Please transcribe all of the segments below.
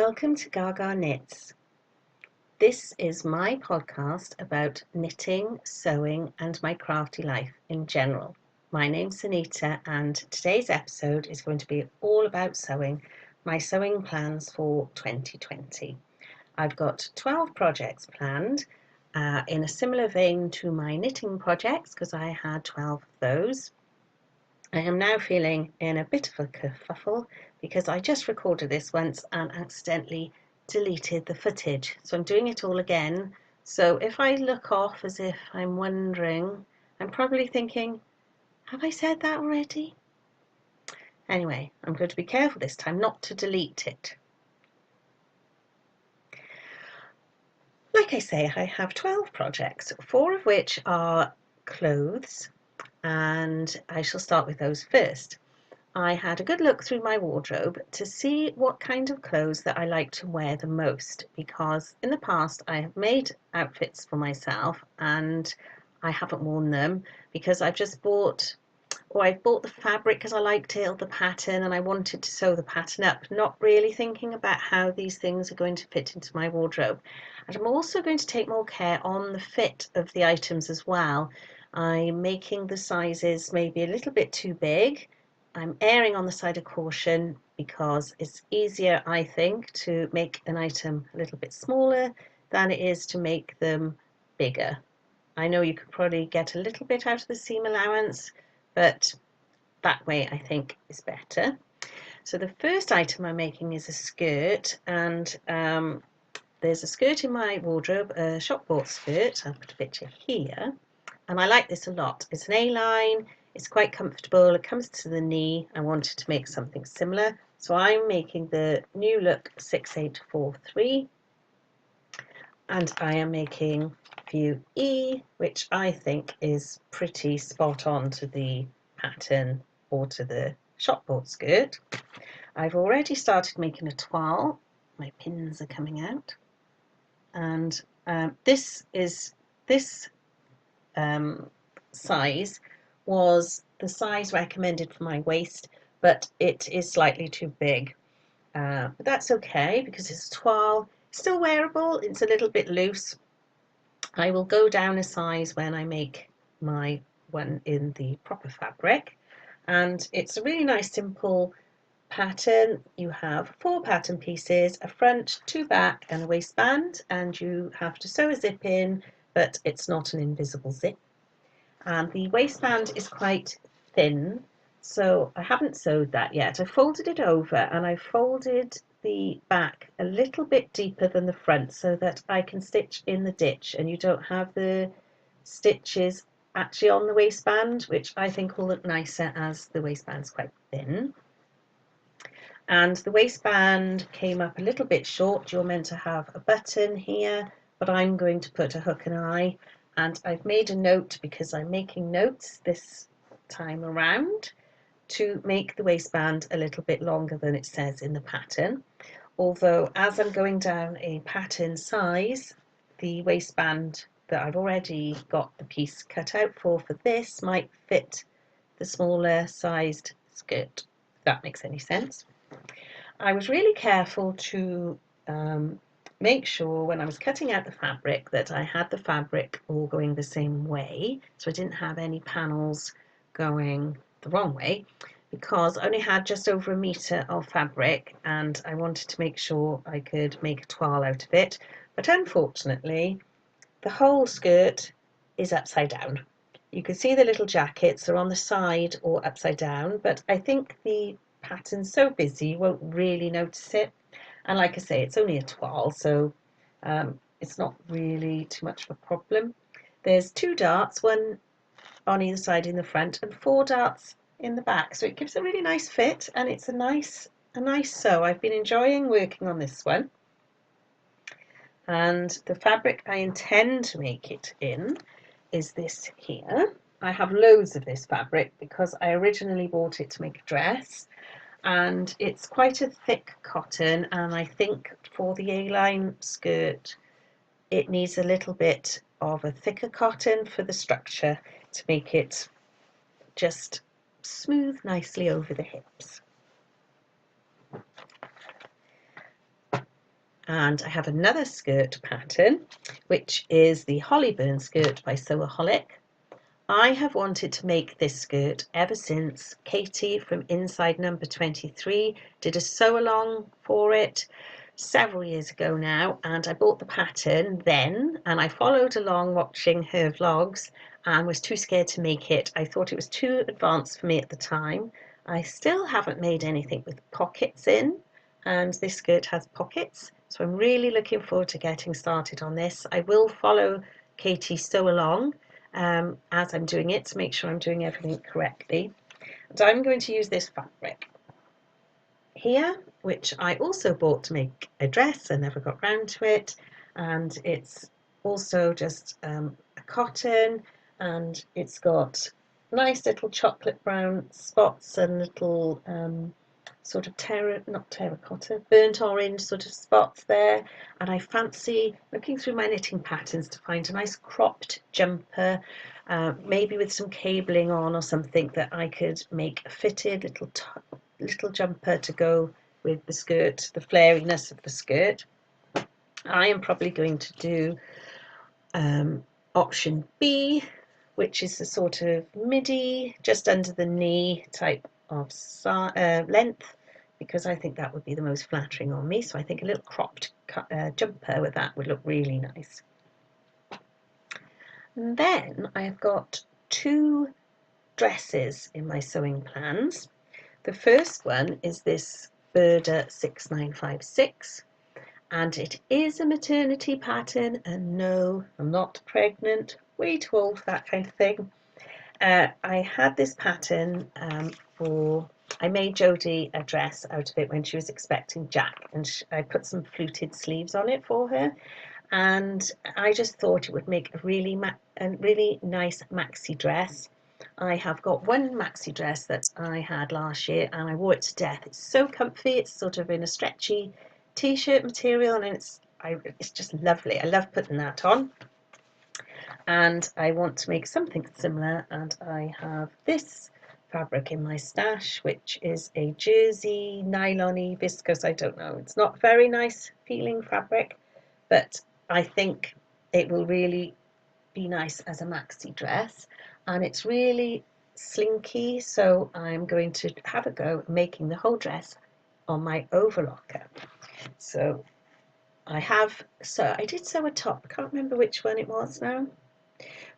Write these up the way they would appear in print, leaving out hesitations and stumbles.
Welcome to Gaga Knits. This is my podcast about knitting, sewing and my crafty life in general. My name's Anita and today's episode is going to be all about sewing, my sewing plans for 2020. I've got 12 projects planned in a similar vein to my knitting projects because I had 12 of those. I am now feeling in a bit of a kerfuffle because I just recorded this once and accidentally deleted the footage. So I'm doing it all again. So if I look off as if I'm wondering, I'm probably thinking, have I said that already? Anyway, I'm going to be careful this time not to delete it. Like I say, I have 12 projects, 4 of which are clothes, and I shall start with those first. I had a good look through my wardrobe to see what kind of clothes that I like to wear the most, because in the past I have made outfits for myself and I haven't worn them because I've just bought, or I've bought the fabric because I liked it or the pattern and I wanted to sew the pattern up, not really thinking about how these things are going to fit into my wardrobe. And I'm also going to take more care on the fit of the items as well. I'm making the sizes maybe a little bit too big. I'm erring on the side of caution because it's easier, I think, to make an item a little bit smaller than it is to make them bigger. I know you could probably get a little bit out of the seam allowance, but that way I think is better. So the first item I'm making is a skirt, and there's a skirt in my wardrobe, a shop bought skirt. I'll put a picture here, and I like this a lot. It's an A-line. It's quite comfortable, it comes to the knee. I wanted to make something similar, so I'm making the New Look 6843 and I am making view E, which I think is pretty spot on to the pattern or to the shop bought skirt. I've already started making a toile. My pins are coming out, and this size was the size recommended for my waist, but it is slightly too big. But that's okay because it's a toile, still wearable, it's a little bit loose. I will go down a size when I make my one in the proper fabric, and it's a really nice simple pattern. You have 4 pattern pieces, a front, 2 back and a waistband, and you have to sew a zip in, but it's not an invisible zip. And the waistband is quite thin, so I haven't sewed that yet. I folded it over and I folded the back a little bit deeper than the front so that I can stitch in the ditch and you don't have the stitches actually on the waistband, which I think will look nicer as the waistband's quite thin. And the waistband came up a little bit short. You're meant to have a button here, but I'm going to put a hook and eye. And I've made a note, because I'm making notes this time around, to make the waistband a little bit longer than it says in the pattern. Although as I'm going down a pattern size, the waistband that I've already got the piece cut out for this might fit the smaller sized skirt, if that makes any sense. I was really careful to make sure when I was cutting out the fabric that I had the fabric all going the same way, so I didn't have any panels going the wrong way, because I only had just over 1 metre of fabric and I wanted to make sure I could make a toile out of it. But unfortunately the whole skirt is upside down. You can see the little jackets are on the side or upside down, but I think the pattern's so busy you won't really notice it. And like I say, it's only a toile, so it's not really too much of a problem. There's 2 darts, one on either side in the front and 4 darts in the back, so it gives a really nice fit and it's a nice sew. I've been enjoying working on this one. And the fabric I intend to make it in is this here. I have loads of this fabric because I originally bought it to make a dress, and it's quite a thick cotton, and I think for the A-line skirt it needs a little bit of a thicker cotton for the structure to make it just smooth nicely over the hips. And I have another skirt pattern, which is the Hollyburn Skirt by Sewaholic. I have wanted to make this skirt ever since Katie from Inside Number 23 did a sew along for it several years ago now, and I bought the pattern then and I followed along watching her vlogs and was too scared to make it. I thought it was too advanced for me at the time. I still haven't made anything with pockets in, and this skirt has pockets, so I'm really looking forward to getting started on this. I will follow Katie sew along as I'm doing it to make sure I'm doing everything correctly. And I'm going to use this fabric here, which I also bought to make a dress and never got round to it, and it's also just a cotton, and it's got nice little chocolate brown spots and little sort of not terracotta, burnt orange sort of spots there. And I fancy looking through my knitting patterns to find a nice cropped jumper, maybe with some cabling on or something, that I could make a fitted little jumper to go with the skirt, the flariness of the skirt. I am probably going to do option B, which is a sort of midi, just under the knee type of length, because I think that would be the most flattering on me. So I think a little cropped jumper with that would look really nice. And then I've got two dresses in my sewing plans. The first one is this Burda 6956, and it is a maternity pattern, and no, I'm not pregnant, way too old for that kind of thing. I had this pattern I made Jodie a dress out of it when she was expecting Jack, and I put some fluted sleeves on it for her, and I just thought it would make a really nice maxi dress. I have got one maxi dress that I had last year and I wore it to death. It's so comfy. It's sort of in a stretchy t-shirt material, and it's just lovely. I love putting that on. And I want to make something similar, and I have this fabric in my stash, which is a jersey nylon-y viscose. I don't know, it's not very nice feeling fabric, but I think it will really be nice as a maxi dress, and it's really slinky, so I'm going to have a go making the whole dress on my overlocker. So I did sew a top, I can't remember which one it was now,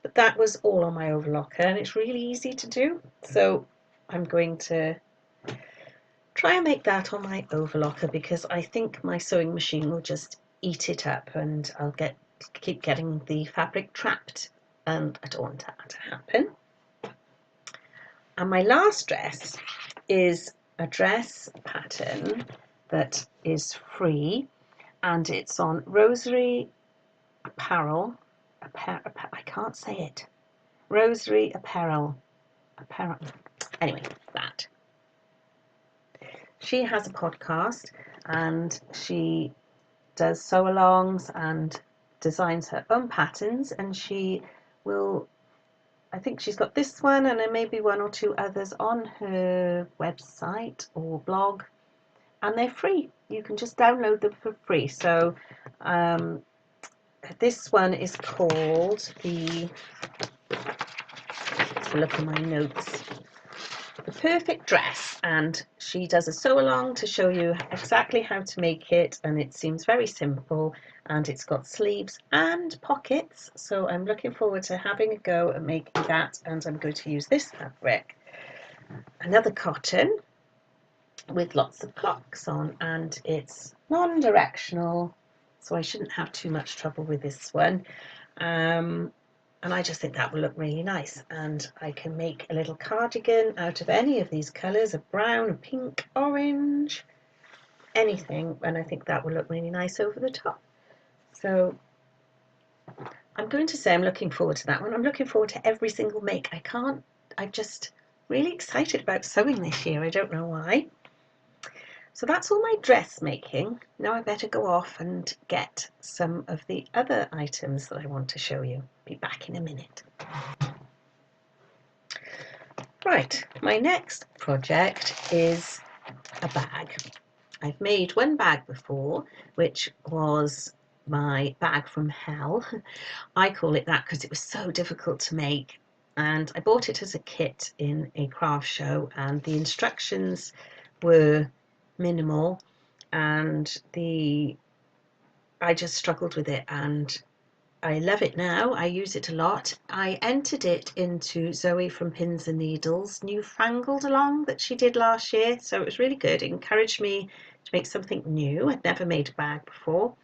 but that was all on my overlocker, and it's really easy to do. So I'm going to try and make that on my overlocker, because I think my sewing machine will just eat it up and I'll keep getting the fabric trapped, and I don't want that to happen. And my last dress is a dress pattern that is free, and it's on Rosery Apparel. I can't say it. Rosery Apparel. Anyway, that. She has a podcast, and she does sew-alongs and designs her own patterns, and I think she's got this one and then maybe one or two others on her website or blog, and they're free. You can just download them for free. So this one is called let's look at my notes, The Perfect Dress, and she does a sew along to show you exactly how to make it, and it seems very simple, and it's got sleeves and pockets, so I'm looking forward to having a go at making that. And I'm going to use this fabric, another cotton with lots of clocks on, and it's non-directional, so I shouldn't have too much trouble with this one. And I just think that will look really nice, and I can make a little cardigan out of any of these colours, a brown, a pink, orange, anything, and I think that will look really nice over the top. So I'm going to say I'm looking forward to that one. I'm looking forward to every single make. I'm just really excited about sewing this year. I don't know why. So that's all my dressmaking. Now I better go off and get some of the other items that I want to show you. Be back in a minute. Right, my next project is a bag. I've made one bag before, which was my bag from hell. I call it that because it was so difficult to make, and I bought it as a kit in a craft show, and the instructions were minimal, and I just struggled with it, and I love it now. I use it a lot. I entered it into Zoe from Pins and Needles' newfangled along that she did last year, so it was really good. It encouraged me to make something new. I'd never made a bag before,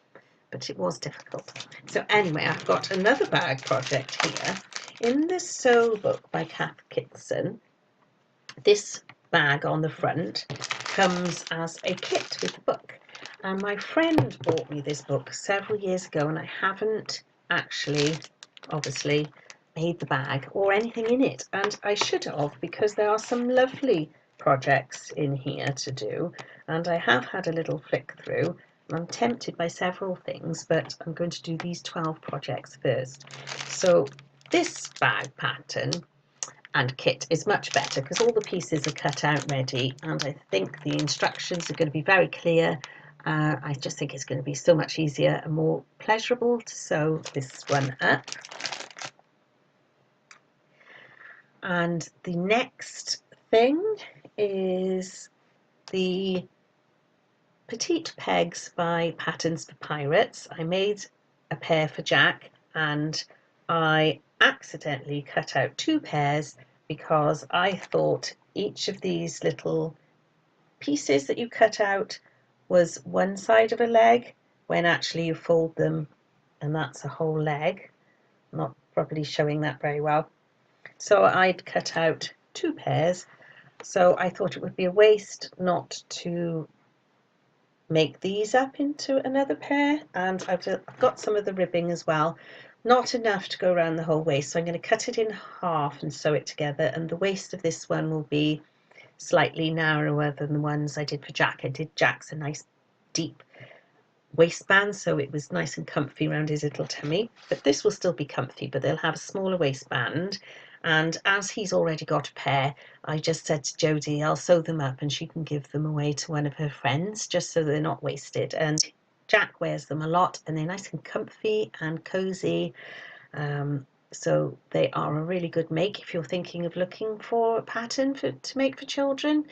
but it was difficult. So anyway, I've got another bag project here. In the Sew book by Cath Kidston, this bag on the front comes as a kit with the book. And my friend bought me this book several years ago, and I haven't actually, obviously, made the bag or anything in it. And I should have, because there are some lovely projects in here to do. And I have had a little flick through. I'm tempted by several things, but I'm going to do these 12 projects first. So this bag pattern and kit is much better because all the pieces are cut out ready, and I think the instructions are going to be very clear. I just think it's going to be so much easier and more pleasurable to sew this one up. And the next thing is the Petite pegs by Patterns for Pirates. I made a pair for Jack, and I accidentally cut out 2 pairs because I thought each of these little pieces that you cut out was one side of a leg, when actually you fold them and that's a whole leg. I'm not probably showing that very well. So I'd cut out 2 pairs, so I thought it would be a waste not to make these up into another pair, and I've got some of the ribbing as well, not enough to go around the whole waist, so I'm going to cut it in half and sew it together, and the waist of this one will be slightly narrower than the ones I did for Jack. I did Jack's a nice deep waistband, so it was nice and comfy around his little tummy, but this will still be comfy, but they'll have a smaller waistband. And as he's already got a pair, I just said to Jodie, I'll sew them up and she can give them away to one of her friends, just so they're not wasted. And Jack wears them a lot, and they're nice and comfy and cozy. So they are a really good make if you're thinking of looking for a pattern to make for children.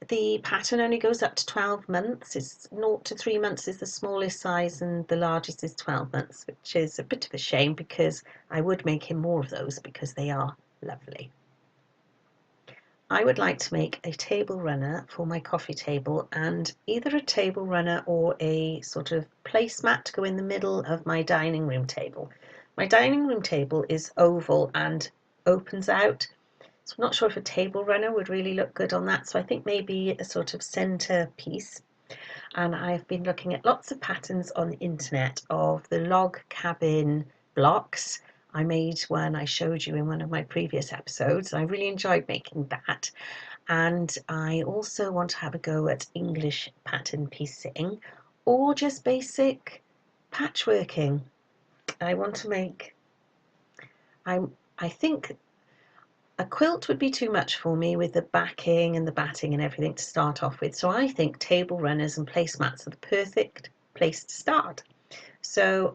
The pattern only goes up to 12 months. It's 0 to 3 months is the smallest size, and the largest is 12 months, which is a bit of a shame because I would make him more of those because they are lovely. I would like to make a table runner for my coffee table, and either a table runner or a sort of placemat to go in the middle of my dining room table. My dining room table is oval and opens out, so I'm not sure if a table runner would really look good on that, so I think maybe a sort of centrepiece. And I've been looking at lots of patterns on the internet of the log cabin blocks. I made one I showed you in one of my previous episodes. I really enjoyed making that. And I also want to have a go at English pattern piecing or just basic patchworking. I want to make, I think a quilt would be too much for me with the backing and the batting and everything to start off with. So I think table runners and placemats are the perfect place to start. So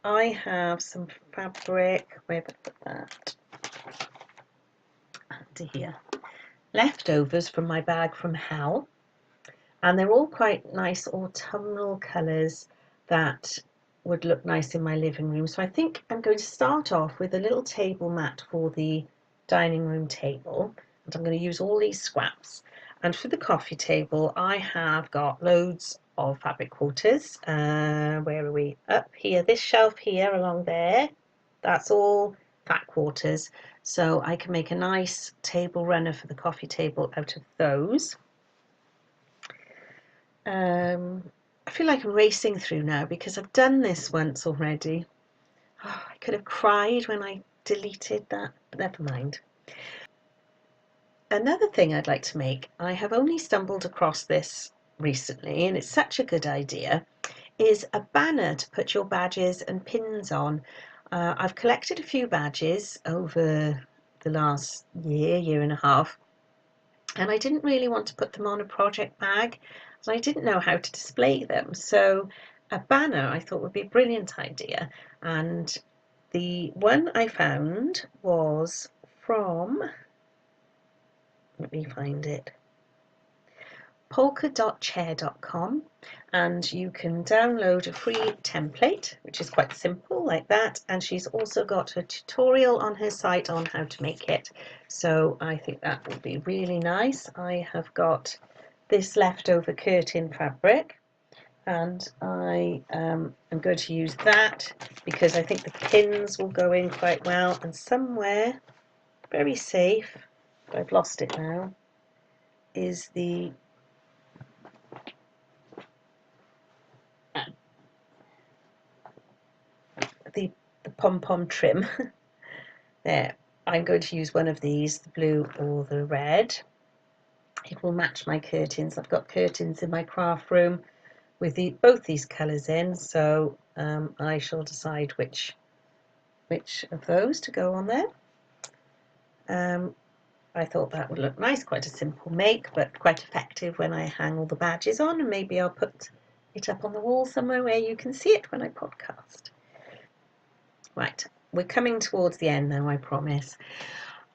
I have some fabric, where have I put that? Under here. Leftovers from my bag from hell. And they're all quite nice autumnal colours that would look nice in my living room. So I think I'm going to start off with a little table mat for the dining room table, and I'm going to use all these scraps. And for the coffee table, I have got loads of fabric quarters. Where are we? Up here, this shelf here along there, that's all fat quarters, so I can make a nice table runner for the coffee table out of those. I feel like I'm racing through now because I've done this once already. Oh, I could have cried when I deleted that, but never mind. Another thing I'd like to make, I have only stumbled across this recently, and it's such a good idea, is a banner to put your badges and pins on. I've collected a few badges over the last year and a half, and I didn't really want to put them on a project bag. and I didn't know how to display them. So a banner I thought would be a brilliant idea, and the one I found was from, let me find it, polka.chair.com, and you can download a free template which is quite simple like that, and she's also got a tutorial on her site on how to make it, so I think that will be really nice. I have got this leftover curtain fabric, and I am going to use that because I think the pins will go in quite well, and somewhere very safe, but I've lost it now, is the the pom-pom trim. There, I'm going to use one of these, the blue or the red. It will match my curtains. I've got curtains in my craft room with both these colours in, so I shall decide which of those to go on there. I thought that would look nice, quite a simple make, but quite effective when I hang all the badges on, and maybe I'll put it up on the wall somewhere where you can see it when I podcast. Right, we're coming towards the end now, I promise.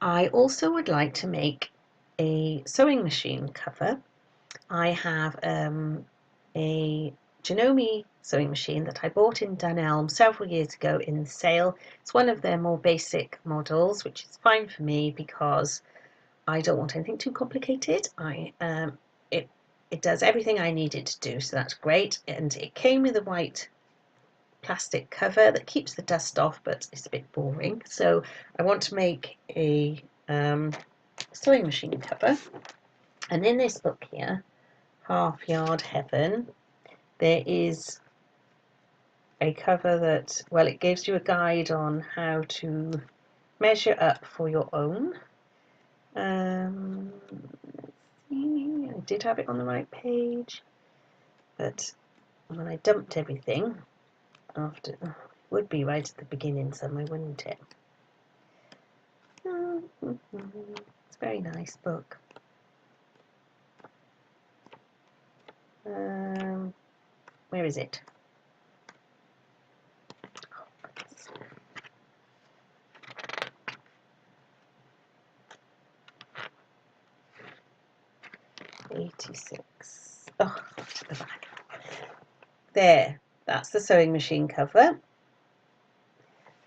I also would like to make a sewing machine cover. I have a Janome sewing machine that I bought in Dunelm several years ago in the sale. It's one of their more basic models, which is fine for me because I don't want anything too complicated. It does everything I need it to do, so that's great. And it came with a white plastic cover that keeps the dust off, but it's a bit boring. So I want to make a sewing machine cover. And in this book here, Half Yard Heaven, there is a cover that, well, it gives you a guide on how to measure up for your own. I did have it on the right page, but when I dumped everything after, it would be right at the beginning somewhere, wouldn't it? It's a very nice book. Where is it? 86. Oh, to the back. There, that's the sewing machine cover.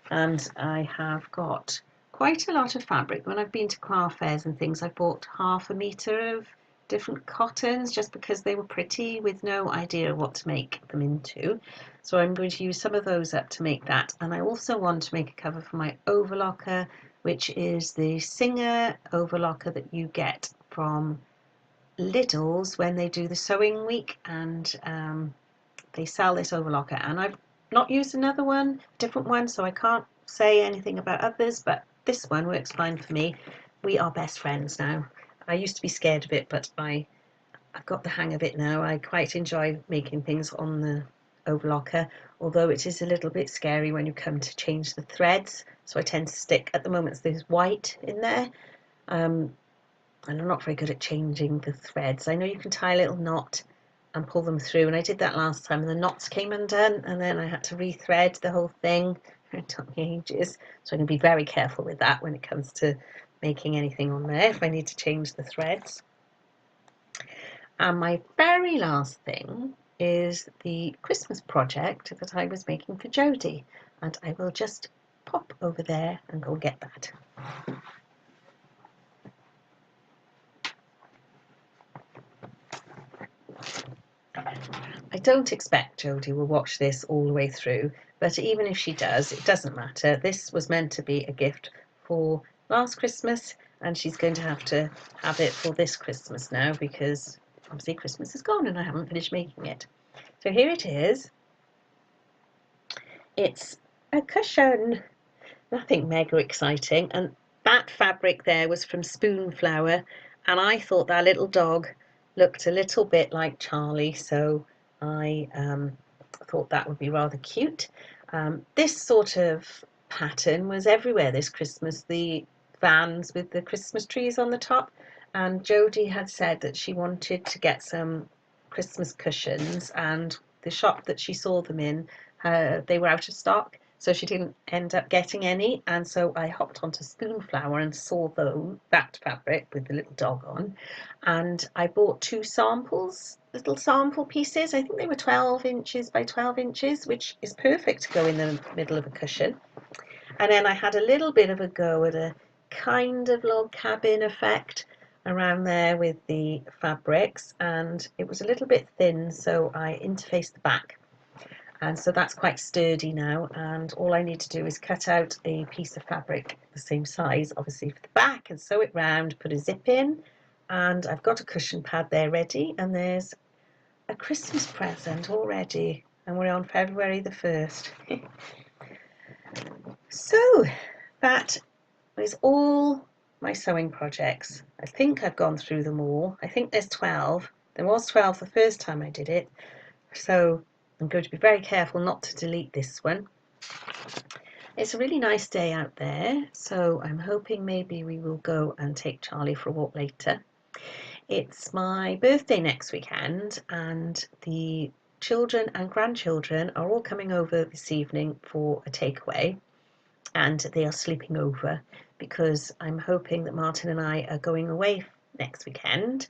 And I have got quite a lot of fabric. When I've been to craft fairs and things, I've bought 1/2 metre of different cottons just because they were pretty, with no idea what to make them into. So I'm going to use some of those up to make that. And I also want to make a cover for my Overlocker, which is the Singer Overlocker that you get from Lidl's when they do the sewing week, and they sell this Overlocker. And I've not used another one, different one, so I can't say anything about others, but this one works fine for me. We are best friends now. I used to be scared of it, but I've got the hang of it now. I quite enjoy making things on the Overlocker, although it is a little bit scary when you come to change the threads, so I tend to stick, at the moment there's white in there, and I'm not very good at changing the threads. I know you can tie a little knot and pull them through, and I did that last time and the knots came undone, and then I had to rethread the whole thing. It took me ages, so I'm going to be very careful with that when it comes to making anything on there if I need to change the threads. And my very last thing is the Christmas project that I was making for Jodie, and I will just pop over there and go get that. I don't expect Jodie will watch this all the way through, but even if she does, it doesn't matter. This was meant to be a gift for last Christmas, and she's going to have it for this Christmas now, because obviously Christmas is gone and I haven't finished making it. So here it is. It's a cushion, nothing mega exciting, and that fabric there was from Spoonflower, and I thought that little dog looked a little bit like Charlie, so I thought that would be rather cute. This sort of pattern was everywhere this Christmas, the vans with the Christmas trees on the top, and Jodie had said that she wanted to get some Christmas cushions, and the shop that she saw them in, they were out of stock, so she didn't end up getting any. And so I hopped onto Spoonflower and saw that fabric with the little dog on, and I bought 2 samples, little sample pieces. I think they were 12 inches by 12 inches, which is perfect to go in the middle of a cushion. And then I had a little bit of a go at a kind of log cabin effect around there with the fabrics, and it was a little bit thin, so I interfaced the back, and so that's quite sturdy now. And all I need to do is cut out a piece of fabric the same size, obviously, for the back, and sew it round, put a zip in, and I've got a cushion pad there ready. And there's a Christmas present already, and we're on February the 1st. So that is all my sewing projects. I think I've gone through them all. I think there's 12. There was 12 the first time I did it, so I'm going to be very careful not to delete this one. It's a really nice day out there, so I'm hoping maybe we will go and take Charlie for a walk later. It's my birthday next weekend, and the children and grandchildren are all coming over this evening for a takeaway, and they are sleeping over because I'm hoping that Martin and I are going away next weekend,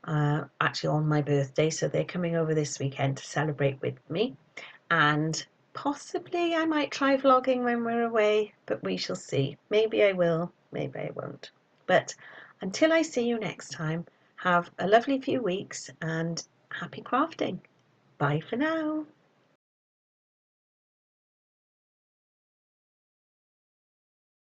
actually on my birthday, so they're coming over this weekend to celebrate with me, and possibly I might try vlogging when we're away, but we shall see. Maybe I will, maybe I won't. But until I see you next time, have a lovely few weeks and happy crafting. Bye for now.